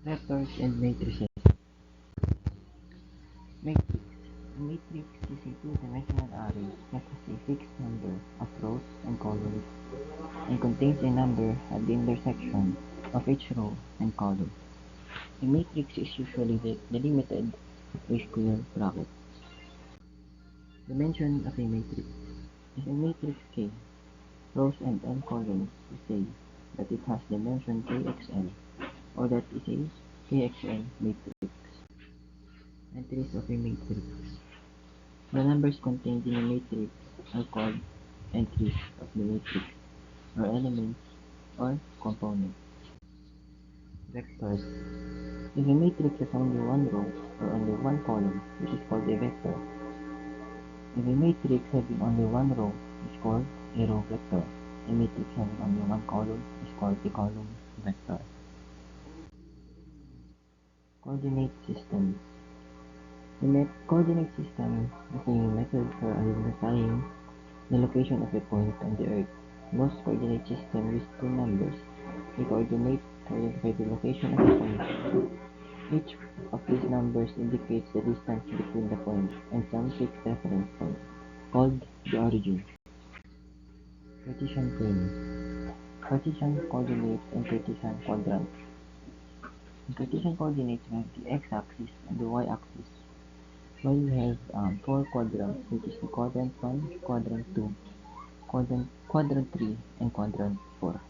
Vectors and matrices. Matrix. A matrix is a two-dimensional array that has a fixed number of rows and columns and contains a number at the intersection of each row and column. A matrix is usually delimited by square brackets. Dimension of a matrix. If a matrix K, rows and n columns, we say that it has dimension kxn, or that is a kxn matrix. Entries of a matrix. The numbers contained in a matrix are called entries of the matrix, or elements, or components. Vectors. If a matrix has only one row or only one column, it is called a vector. If a matrix having only one row is called a row vector. A matrix having only one column is called a column vector. Coordinate system. The coordinate system is a method for identifying the location of a point on the Earth. Most coordinate systems use two numbers, a coordinate to identify the location of a point. Each of these numbers indicates the distance between the points and some fixed reference point, called the origin. Cartesian plane. Cartesian coordinates and Cartesian quadrants. In Cartesian coordinates, we have the x-axis and the y-axis. While we have four quadrants, which is the quadrant 1, quadrant 2, quadrant 3, and quadrant 4.